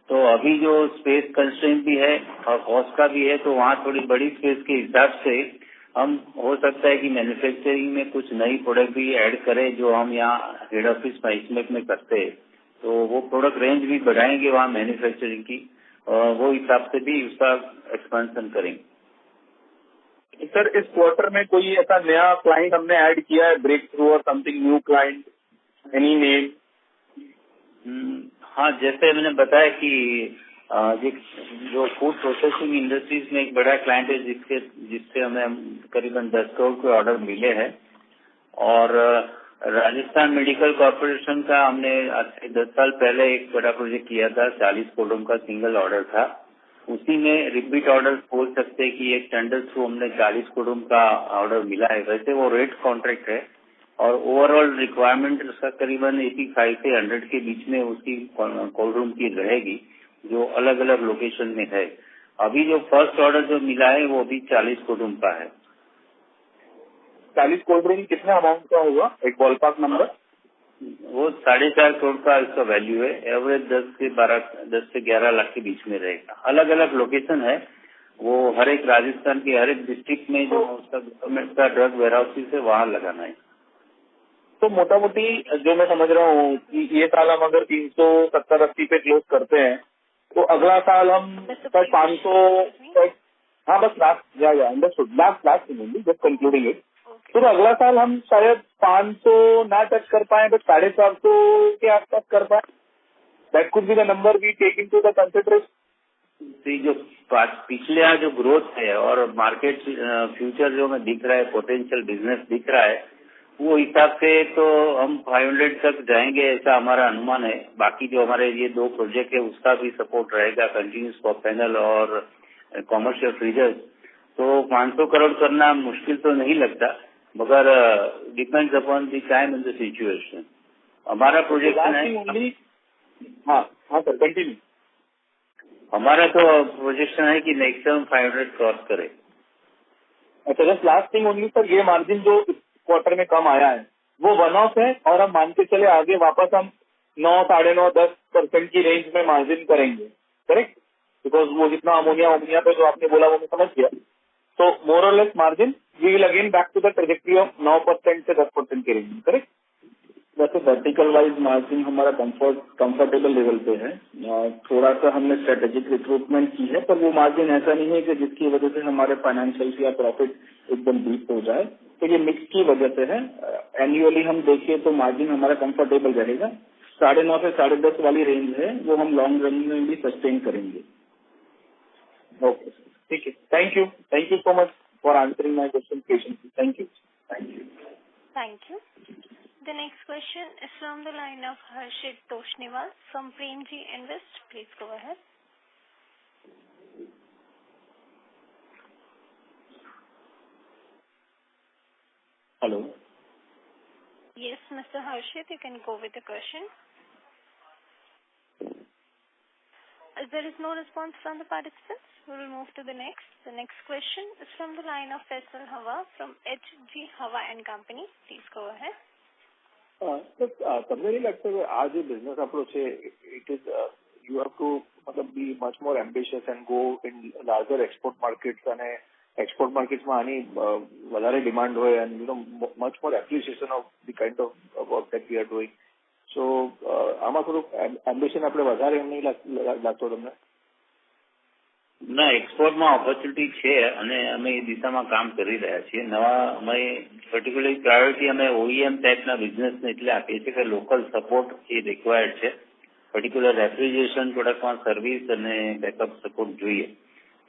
तो अभी जो स्पेस कंस्ट्रेंट भी है और कॉस्ट का भी है, तो वहाँ थोड़ी बड़ी स्पेस के हिसाब से हम हो सकता है कि मैन्युफैक्चरिंग में कुछ नई प्रोडक्ट भी ऐड करें जो हम यहाँ हेड ऑफिस आइसमेक में करते हैं, तो वो प्रोडक्ट रेंज भी बढ़ाएंगे वहाँ मैन्युफैक्चरिंग की, और वो हिसाब से भी उसका एक्सपेंशन करेंगे। सर इस क्वार्टर में कोई ऐसा नया क्लाइंट हमने ऐड किया है, ब्रेक थ्रू और something new client, any name? हाँ, जैसे मैंने बताया कि जो फूड प्रोसेसिंग इंडस्ट्रीज में एक बड़ा क्लाइंट है जिससे हमें करीबन 10 करोड़ के ऑर्डर मिले हैं। और राजस्थान मेडिकल कॉर्पोरेशन का हमने आज से 10 साल पहले एक बड़ा प्रोजेक्ट किया था, 40 करोड़ का सिंगल ऑर्डर था। उसी में रिपीट ऑर्डर बोल सकते हैं कि एक टेंडर थ्रू हमने 40 करोड़ का ऑर्डर मिला है। वैसे वो रेट कॉन्ट्रैक्ट है और ओवरऑल रिक्वायरमेंट उसका करीबन 85 से 100 के बीच में उसकी कोल्ड रूम की रहेगी, जो अलग अलग लोकेशन में है। अभी जो फर्स्ट ऑर्डर जो मिला है वो अभी 40 कोल्ड रूम का है। 40 कोल्ड रूम कितने अमाउंट का होगा, एक बॉलपार्क नंबर? वो 4.5 करोड़ का इसका वैल्यू है। एवरेज 10 से 11 लाख के बीच में रहेगा। अलग अलग लोकेशन है, वो हर एक राजस्थान के हर एक डिस्ट्रिक्ट में जो उसका गवर्नमेंट का ड्रग वेयरहाउसेस है वहाँ लगाना है। तो मोटा मोटी जो मैं समझ रहा हूँ कि ये साल हम अगर 370-80 पे क्लोज करते हैं, तो अगला साल हम 500, हाँ बस last understood, last just concluding it. तो अगला साल हम शायद 500 ना टच कर पाए, बट 450 के आसपास कर पाए। That could be the number we take into the consideration. जो पिछले यहाँ जो ग्रोथ है और मार्केट फ्यूचर जो हमें दिख रहा है, पोटेंशियल बिजनेस दिख रहा है, वो हिसाब से तो हम 500 तक जाएंगे ऐसा हमारा अनुमान है। बाकी जो हमारे ये 2 प्रोजेक्ट है उसका भी सपोर्ट रहेगा, कंटिन्यूस पॉप पैनल और कॉमर्शियल फ्रीजर्स। तो 500 करोड़ करना मुश्किल तो नहीं लगता, मगर depends upon the time and the situation. हमारा प्रोजेक्शन है, हाँ सर कंटिन्यू। हमारा तो प्रोजेक्शन है कि मैक्सिमम 500 क्रॉस करे। अच्छा, just last thing only sir, ये मार्जिन जो क्वार्टर में कम आया है वो वन ऑफ है और हम मान के चले आगे वापस हम 9, 9.5, 10% की रेंज में मार्जिन करेंगे, करेक्ट? बिकॉज वो जितना अमोनिया पे जो आपने बोला वो मैं समझ गया। तो more or less margin we will again back to the trajectory of 9% से 10% की रेंज में, करेक्ट? वैसे वर्टिकल वाइज मार्जिन हमारा कंफर्टेबल लेवल पे है। थोड़ा सा हमने स्ट्रेटेजिक रिक्रूटमेंट की है, पर वो मार्जिन ऐसा नहीं है कि जिसकी वजह से हमारे फाइनेंशियल या प्रॉफिट एकदम डीप हो जाए। तो ये मिक्स की वजह से है। एनुअली हम देखिए तो मार्जिन हमारा कंफर्टेबल रहेगा। 9.5 से 10.5 वाली रेंज है, वो हम लॉन्ग रन में भी सस्टेन करेंगे। ओके, ठीक है। Thank you so much for answering my question patiently. Thank you. Thank you. The next question is from the line of Harshit Toshniwal from Premji Invest. Please go ahead. Hello. Yes, Mr. Harshit, you can go with the question. As there is no response from the participants, we will move to the next. The next question is from the line of Faisal Hawa from HG Hawa and Company. Please go ahead. તમને નહીં લાગતું કે આ જે business આપણો છે it is you have to મતલબ be much more ambitious and go in larger export markets, અને એક્સપોર્ટ માર્કેટ્સમાં આની વધારે ડિમાન્ડ હોય and you know much more appreciation of the kind of work that we are doing. So આમાં થોડુંક ambition આપણે વધારે એમ નહીં લાગતો તમને? ના, એક્સપોર્ટમાં ઓપોર્ચ્યુનિટી છે અને અમે એ દિશામાં કામ કરી રહ્યા છીએ. નવા અમે પર્ટિક્યુલરલી પ્રાયોરિટી અમે ઓઈએમ ટાઈપના બિઝનેસને એટલે આપીએ છીએ કે લોકલ સપોર્ટ એ રિક્વાયર્ડ છે. પર્ટિક્યુલર રેફ્રિજરેશન પ્રોડક્ટમાં સર્વિસ અને બેકઅપ સપોર્ટ જોઈએ.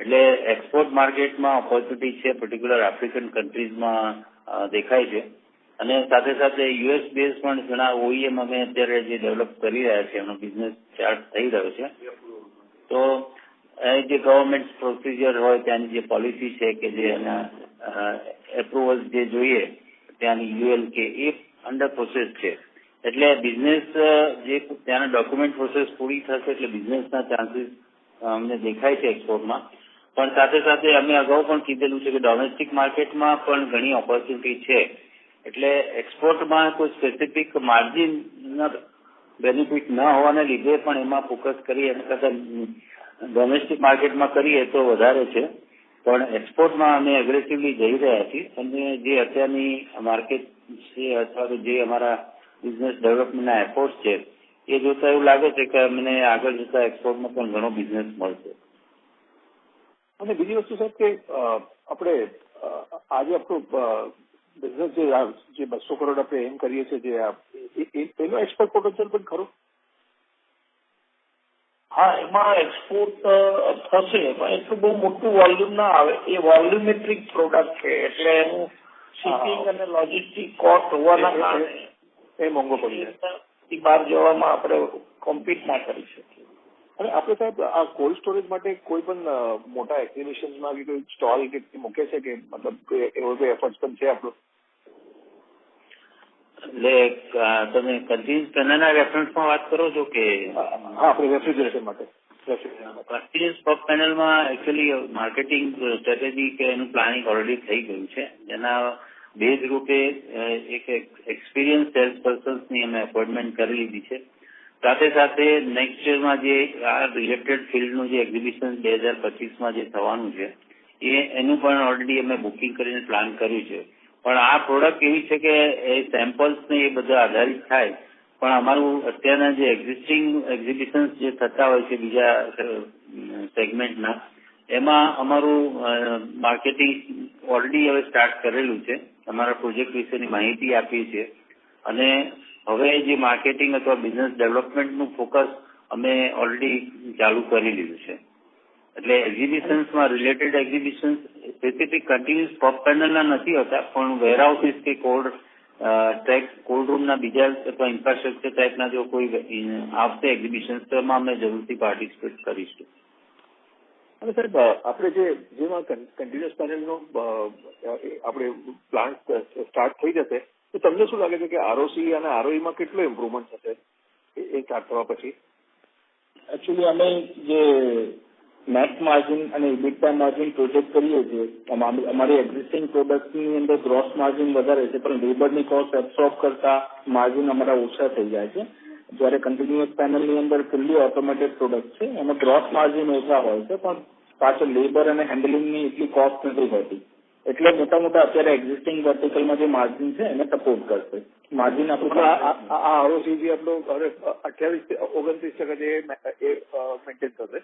એટલે એક્સપોર્ટ માર્કેટમાં ઓપોર્ચ્યુનિટી છે, પર્ટિક્યુલર આફ્રિકન કન્ટ્રીઝમાં દેખાય છે. અને સાથે સાથે યુએસ બેઝ પણ ઘણા ઓઈએમ અમે અત્યારે જે ડેવલપ કરી રહ્યા છે એનો બિઝનેસ સ્ટાર્ટ થઈ રહ્યો છે. તો જે ગવર્મેન્ટ પ્રોસિજર હોય ત્યાંની જે પોલિસી છે કે જે એના એપ્રુવલ જે જોઈએ ત્યાંની યુએલ કે એ અંડર પ્રોસેસ છે. એટલે બિઝનેસ જે ત્યાંના ડોક્યુમેન્ટ પ્રોસેસ પૂરી થશે એટલે બિઝનેસના ચાન્સીસ અમને દેખાય છે એક્સપોર્ટમાં. પણ સાથે સાથે અમે અગાઉ પણ કીધેલું છે કે ડોમેસ્ટિક માર્કેટમાં પણ ઘણી ઓપોર્ચ્યુનિટી છે. એટલે એક્સપોર્ટમાં કોઈ સ્પેસિફિક માર્જિનના બેનિફિટ ન હોવાને લીધે પણ એમાં ફોકસ કરી એના કરતાં ડોમેસ્ટિક માર્કેટમાં કરીએ તો વધારે છે. પણ એક્સપોર્ટમાં અમે એગ્રેસિવલી જઈ રહ્યા છીએ અને જે અત્યારની માર્કેટ છે અથવા તો જે અમારા બિઝનેસ ડેવલપમેન્ટના એફોર્ટ્સ છે એ જોતા એવું લાગે છે કે અમને આગળ જતા એક્સપોર્ટમાં પણ ઘણો બિઝનેસ મળશે. અને બીજી વસ્તુ સાહેબ કે આપણે આજે આપણું બિઝનેસ જે 200 કરોડ આપણે એમ કરીએ છીએ જે એનો એક્સપોર્ટ પોટેન્શિયલ પણ ખરું? હા, એમાં એક્સપોર્ટ થશે પણ એટલું બહુ મોટું વોલ્યુમ ના આવે. એ વોલ્યુમેટ્રિક પ્રોડક્ટ છે એટલે એનું શિપિંગ અને લોજિસ્ટિક કોસ્ટ હોવાના કારણે એ મોંઘો પડી જાય. બહાર જવામાં આપણે કોમ્પીટ ના કરી શકીએ. અને આપણે સાહેબ આ કોલ્ડ સ્ટોરેજ માટે કોઈ પણ મોટા એક્ઝિબિશનમાં કે કોઈ સ્ટોલ કે મૂકે છે કે મતલબ એવો કોઈ એફર્ટ્સ પણ છે આપણો? એટલે તમે કન્ટિન્યુઅસ પેનલના રેફરન્સમાં વાત કરો છો કે? હા, આપણે રેફ્રિજરેશન માટે. કન્ટિન્યુઅસ પંપ પેનલમાં એકચ્યુઅલી માર્કેટિંગ સ્ટ્રેટેજી કે એનું પ્લાનિંગ ઓલરેડી થઈ ગયું છે. એના બેઝ રૂપે એક એક્સપિરિયન્સ સેલ્સ પર્સન્સની અમે અપોઇન્ટમેન્ટ કરી લીધી છે. સાથે સાથે નેક્સ્ટ યરમાં જે આ રિલેટેડ ફિલ્ડનું જે એક્ઝિબિશન 2025માં જે થવાનું છે એનું પણ ઓલરેડી અમે બુકિંગ કરીને પ્લાન કર્યું છે. પણ આ પ્રોડક્ટ એવી છે કે એ સેમ્પલ્સને એ બધા આધારિત થાય. પણ અમારું અત્યારના જે એક્ઝિસ્ટિંગ એક્ઝિબિશન્સ જે થતા હોય છે બીજા સેગમેન્ટના એમાં અમારું માર્કેટિંગ ઓલરેડી હવે સ્ટાર્ટ કરેલું છે. અમારા પ્રોજેક્ટ વિશેની માહિતી આપી છે અને હવે જે માર્કેટિંગ અથવા બિઝનેસ ડેવલપમેન્ટનું ફોકસ અમે ઓલરેડી ચાલુ કરી લીધું છે. એટલે એક્ઝિબિશન્સમાં related exhibitions specific continuous pump પેનલના નથી હોતા પણ વેરહાઉસીસ કે કોલ્ડ ટ્રેક કોલ્ડ રૂમના બીજા અથવા ઇન્ફ્રાસ્ટ્રક્ચર ટાઈપના જો કોઈ આવશે એક્ઝિબિશન્સ તો એમાં અમે જરૂરથી પાર્ટિસિપેટ કરીશું. અને સાહેબ આપણે જેમાં કન્ટિન્યુઅસ પેનલનો આપણે પ્લાન્ટ સ્ટાર્ટ થઈ જશે તો તમને શું લાગે છે કે આરઓસી અને આરઓઈમાં કેટલો ઇમ્પ્રુવમેન્ટ થશે એ સ્ટાર્ટ થવા પછી? એકચ્યુઅલી અમે જે નેટ માર્જિન અને ઇબિટા માર્જિન પ્રોજેક્ટ કરીએ છીએ અમારી એક્ઝિસ્ટિંગ પ્રોડક્ટની અંદર ગ્રોસ માર્જિન વધારે છે પણ લેબરની કોસ્ટ એબ્સોર્બ કરતા માર્જિન અમારા ઓછા થઈ જાય છે. જ્યારે કન્ટિન્યુઅસ પેનલની અંદર ફુલ્લી ઓટોમેટેડ પ્રોડક્ટ છે એમાં ગ્રોસ માર્જિન ઓછા હોય છે પણ પાછળ લેબર અને હેન્ડલિંગની એટલી કોસ્ટ નથી હોતી એટલે મોટા અત્યારે એક્ઝિસ્ટિંગ વર્ટિકલમાં જે માર્જિન છે એને સપોર્ટ કરશે. માર્જિન આપણું આરઓસી જે આપણું 28-29% એ મેન્ટેન થશે.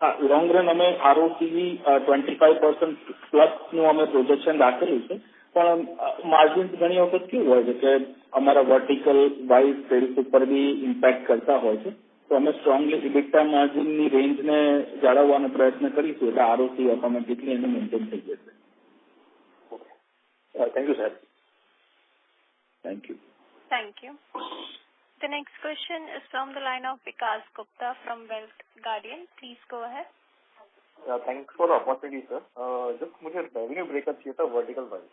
હા, લોંગ રન અમે આરઓસી 25% પ્લસનું અમે પ્રોજેક્શન રાખેલું છે પણ માર્જિન ઘણી વખત કેવું હોય છે કે અમારા વર્ટિકલ વાઇઝ સેલ્સ ઉપર બી ઇમ્પેક્ટ કરતા હોય છે તો અમે સ્ટ્રોંગલી ઇબિટા માર્જિનની રેન્જને જાળવવાનો પ્રયત્ન કરીશું એટલે આરઓસી ઓટોમેટિકલી એને મેન્ટેન થઈ જશે. Thank you sir. Thank you. Thank you. The next question is from the line of Vikas Gupta from Wealth Guardian. Please go ahead. Thanks for the opportunity, sir. Just मुझे revenue breakup चाहिए था vertical wise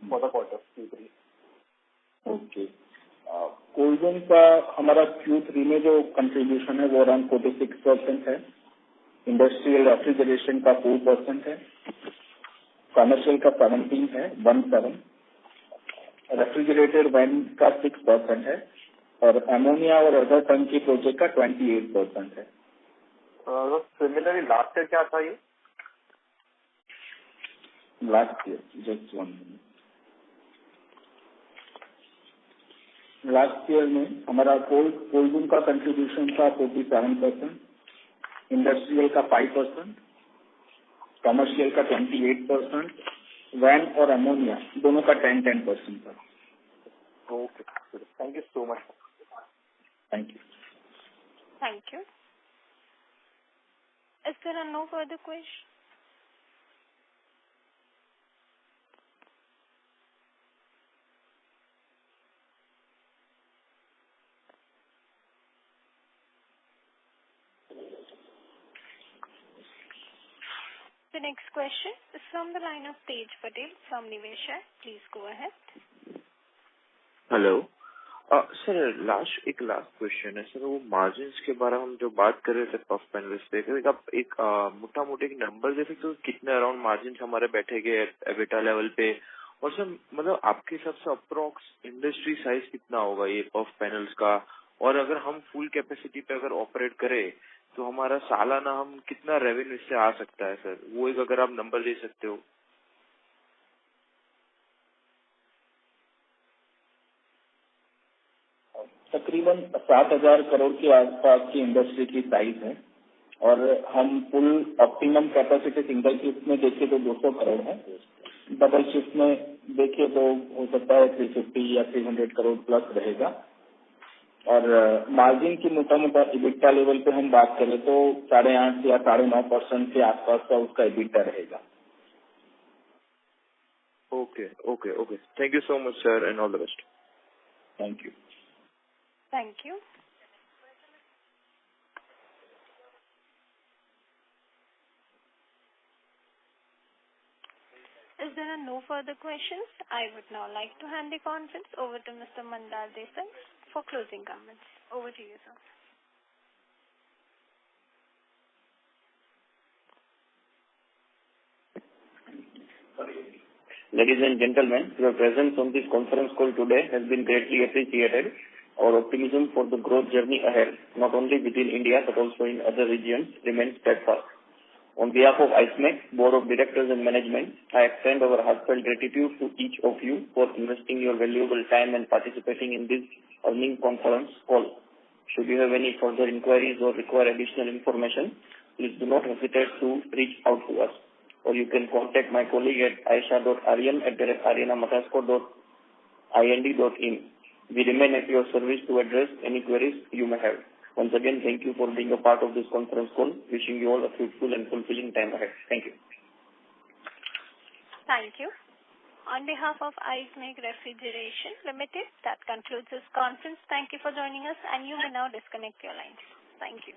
for the quarter Q3. Okay. Cold room का हमारा Q3 में जो contribution है वो around 46% है. इंडस्ट्रियल रेफ्रिजरेशन का 4% है. कमर्शियल का 17 है 17. रेफ्रिजरेटेड वैन का 6% है और अमोनिया और अदर टंकी प्रोजेक्ट का 28% है. सिमिलरली लास्ट ईयर क्या था ये? Last year just 1 minute. Last year में हमारा कोल्ड रूम का कंट्रीब्यूशन था 47%, इंडस्ट्रियल का 5%, कमर्शियल का 28%, वैन और अमोनिया दोनों का 10% था. Okay, thank you so much. Thank you. Thank you. Is there no further question? The next question is from the line of Tej Patel from Niveshaay. Please go ahead. Hello sir, एक last question है sir. वो margins के बारे में हम जो बात कर रहे थे पफ पैनलिस्ट पे, आप एक मोटा मोटी एक नंबर दे सकते हो कितने अराउंड मार्जिन्स हमारे बैठेंगे एबिटा लेवल पे? और सर मतलब आपके हिसाब से अप्रोक्स इंडस्ट्री साइज कितना होगा ये पफ पैनल्स का? और अगर हम फुल कैपेसिटी पे अगर ऑपरेट करें तो हमारा सालाना हम कितना रेवेन्यू इससे आ सकता है सर? वो एक अगर आप नंबर दे सकते हो. तकरीबन 7,000 करोड़ के आसपास की इंडस्ट्री की साइज है और हम full optimum capacity single shift में देखें तो 200 करोड़ है. डबल शिफ्ट में देखें तो हो सकता है 350 या 300 करोड़ प्लस रहेगा. और मार्जिन की मोटा इबिटा लेवल पे हम बात करें तो 8.5 या 9.5% के आसपास का उसका इबिटा रहेगा. Okay. Thank you so much sir and all the best. Thank you. Thank you. As there are no further questions, I would now like to hand the conference over to Mr. Mandar Desai for closing comments. Over to you, sir. Ladies and gentlemen, your presence on this conference call today has been greatly appreciated. Our optimism for the growth journey ahead, not only within India but also in other regions, remains steadfast. On behalf of IceMec, Board of Directors and Management, I extend our heartfelt gratitude to each of you for investing your valuable time and participating in this earnings conference call. Should you have any further inquiries or require additional information, please do not hesitate to reach out to us. Or you can contact my colleague at aisha.aryan@arianamakasco.ind.in. We remain at your service to address any queries you may have. Once again, thank you for being a part of this conference call. Wishing you all a fruitful and fulfilling time ahead. Thank you. Thank you. On behalf of IceMake Refrigeration Limited, that concludes this conference. Thank you for joining us, and you may now disconnect your lines. Thank you.